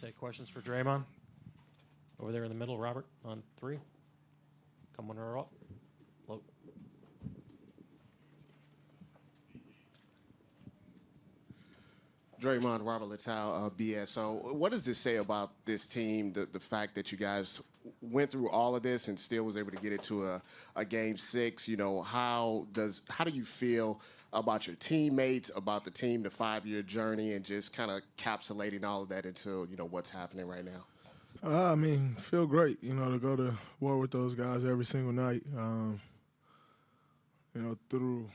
Take questions for Draymond. Over there in the middle, Robert, on 3. Coming her up. Low. Draymond, Robert Littell, BSO. What does this say about this team, the fact that you guys went through all of this and still was able to get it to a Game 6? You know, how do you feel about your teammates, about the team, the 5-year journey, and just kind of encapsulating all of that into, you know, what's happening right now? I mean, feel great, you know, to go to war with those guys every single night. You know, through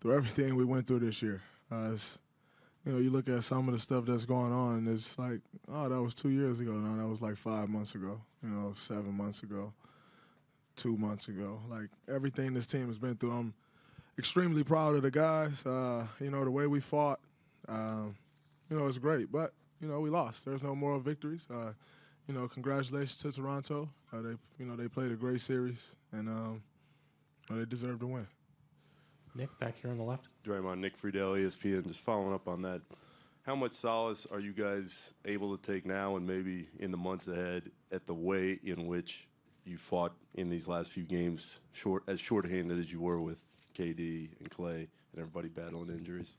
everything we went through this year. You know, you look at some of the stuff that's going on, and it's like, oh, that was 2 years ago. No, that was like 5 months ago, you know, 7 months ago, 2 months ago. Like, everything this team has been through, I'm extremely proud of the guys. You know, the way we fought, you know, it's great. But, you know, we lost. There's no moral victories. You know, congratulations to Toronto. They played a great series, and they deserve to win. Nick, back here on the left. Draymond, Nick Friedel, ESPN. Just following up on that, how much solace are you guys able to take now and maybe in the months ahead at the way in which you fought in these last few games, as shorthanded as you were with KD and Clay and everybody battling injuries?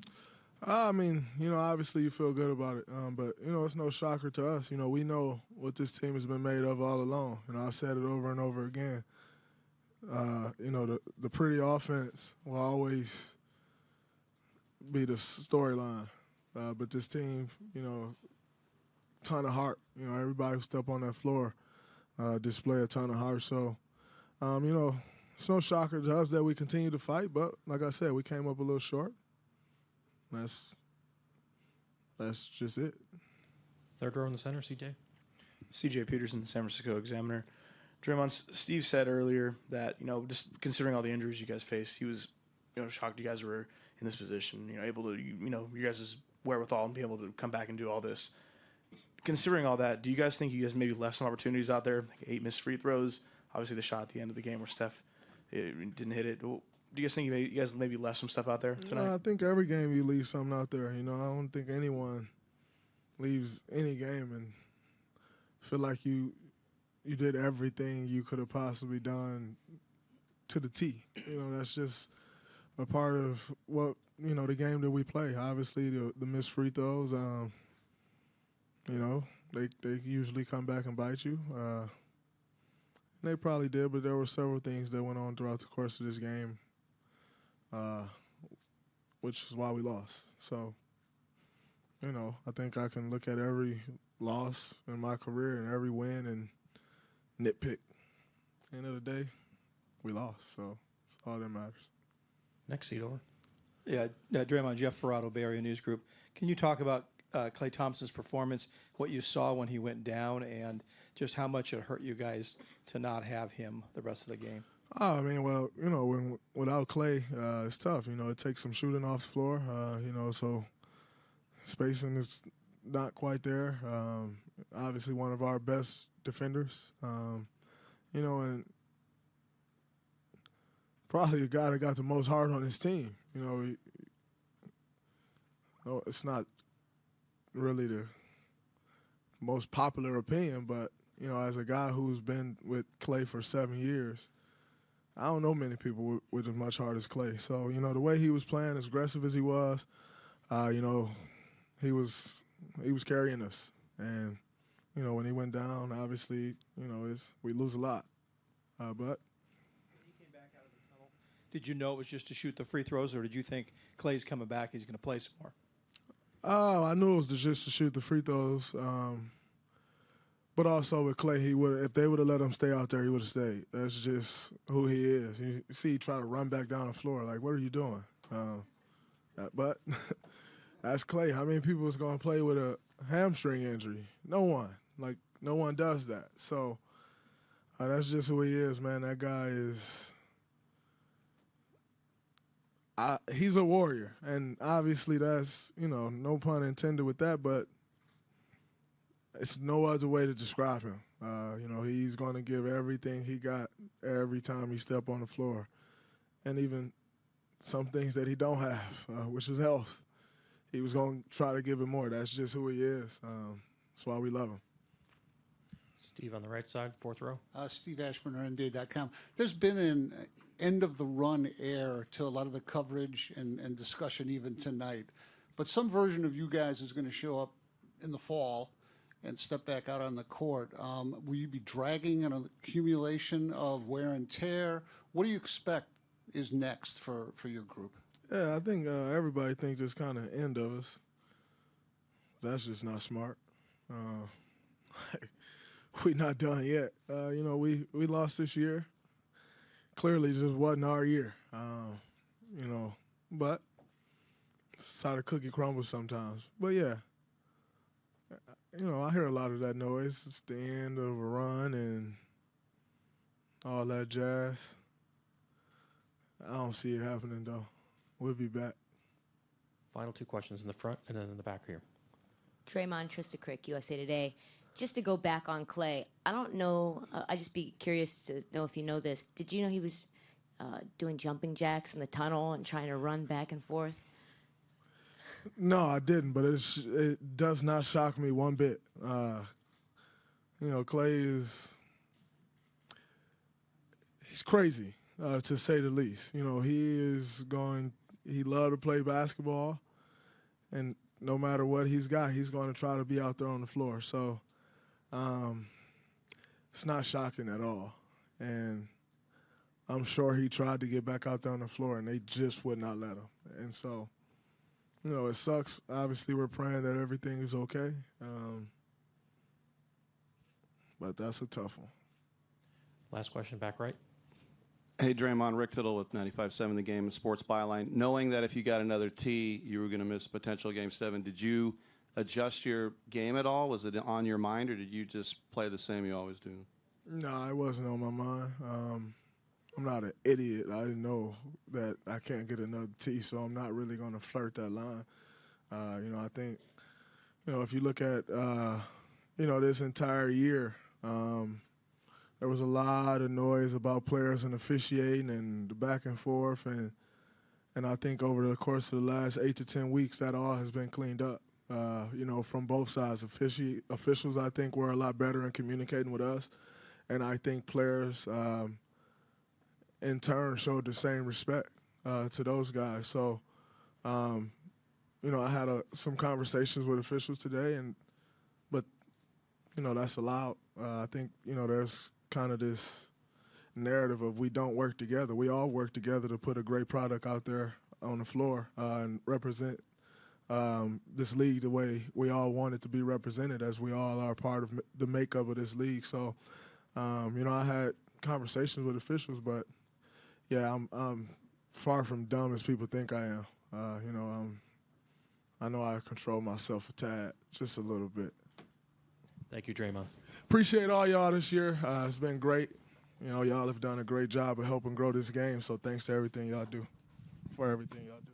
I mean, you know, obviously you feel good about it, but, you know, it's no shocker to us. You know, we know what this team has been made of all along. You know, I've said it over and over again. You know, the pretty offense will always be the storyline. But this team, you know, ton of heart. You know, everybody who step on that floor display a ton of heart. So, you know, it's no shocker to us that we continue to fight. But like I said, we came up a little short. That's just it. Third row in the center, CJ. CJ Peterson, the San Francisco Examiner. Draymond, Steve said earlier that, you know, just considering all the injuries you guys faced, he was, you know, shocked you guys were in this position, you know, able to, you know, you guys' wherewithal and be able to come back and do all this. Considering all that, do you guys think you guys maybe left some opportunities out there, like 8 missed free throws, obviously the shot at the end of the game where Steph didn't hit it? Do you guys think you guys maybe left some stuff out there tonight? I think every game you leave something out there. You know, I don't think anyone leaves any game and feel like you did everything you could have possibly done to the T. You know, that's just a part of what, you know, the game that we play. Obviously, the missed free throws, you know, they usually come back and bite you. And they probably did, but there were several things that went on throughout the course of this game, which is why we lost. So, you know, I think I can look at every loss in my career and every win and nitpick. End of the day, we lost, so it's all that matters. Next seat over. Yeah, Draymond, Jeff Ferrato, Bay Area News Group. Can you talk about Klay Thompson's performance, what you saw when he went down, and just how much it hurt you guys to not have him the rest of the game? I mean, well, you know, without Klay, it's tough. You know, it takes some shooting off the floor, you know, so spacing is not quite there. Obviously, one of our best defenders, you know, and probably the guy that got the most heart on his team. You know, it's not really the most popular opinion, but, you know, as a guy who's been with Klay for 7 years, I don't know many people with as much heart as Klay. So, you know, the way he was playing, as aggressive as he was, you know, he was carrying us. And, you know, when he went down, obviously, you know, we lose a lot. But When he came back out of the tunnel, did you know it was just to shoot the free throws, or did you think Klay's coming back, he's going to play some more? I knew it was just to shoot the free throws. But also with Klay, if they would have let him stay out there, he would have stayed. That's just who he is. You see he try to run back down the floor. Like, what are you doing? But that's Klay. How many people is going to play with a hamstring injury? No one. Like, no one does that. So that's just who he is, man. That guy is he's a warrior. And obviously that's, you know, no pun intended with that, but it's no other way to describe him. You know, he's going to give everything he got every time he step on the floor. And even some things that he don't have, which is health. He was going to try to give it more. That's just who he is. That's why we love him. Steve on the right side, fourth row. Steve Ashburner, NBA.com. There's been an end-of-the-run air to a lot of the coverage and discussion even tonight. But some version of you guys is going to show up in the fall and step back out on the court. Will you be dragging an accumulation of wear and tear? What do you expect is next for your group? Yeah, I think everybody thinks it's kind of end of us. That's just not smart. We not done yet. You know, we lost this year. Clearly, just wasn't our year. You know, but it's how the cookie crumbles sometimes. But yeah, you know, I hear a lot of that noise. It's the end of a run and all that jazz. I don't see it happening though. We'll be back. Final two questions in the front and then in the back here. Draymond, Trista Crick, USA Today. Just to go back on Clay, I don't know. I'd just be curious to know if you know this. Did you know he was doing jumping jacks in the tunnel and trying to run back and forth? No, I didn't, but it does not shock me one bit. You know, Clay he's crazy, to say the least. You know, he loved to play basketball, and no matter what he's got, he's going to try to be out there on the floor. So it's not shocking at all. And I'm sure he tried to get back out there on the floor, and they just would not let him. And so, you know, it sucks. Obviously, we're praying that everything is okay. But that's a tough one. Last question, back right. Hey, Draymond, Rick Tittle with 95.7 The Game and Sports Byline. Knowing that if you got another T, you were going to miss potential Game 7, did you adjust your game at all? Was it on your mind, or did you just play the same you always do? No, it wasn't on my mind. I'm not an idiot. I know that I can't get another T, so I'm not really going to flirt that line. You know, I think, you know, if you look at, you know, this entire year, there was a lot of noise about players and officiating and the back and forth, and I think over the course of the last 8 to 10 weeks, that all has been cleaned up. You know, from both sides. Officials, I think, were a lot better in communicating with us, and I think players, in turn, showed the same respect to those guys. So, you know, I had some conversations with officials today, but you know, that's allowed. I think, you know, there's kind of this narrative of we don't work together. We all work together to put a great product out there on the floor and represent this league the way we all want it to be represented, as we all are part of the makeup of this league. So, you know, I had conversations with officials, but yeah, I'm far from dumb as people think I am. You know, I know I control myself a tad, just a little bit. Thank you, Draymond. Appreciate all y'all this year. It's been great. You know, y'all have done a great job of helping grow this game, so thanks to everything y'all do, for everything y'all do.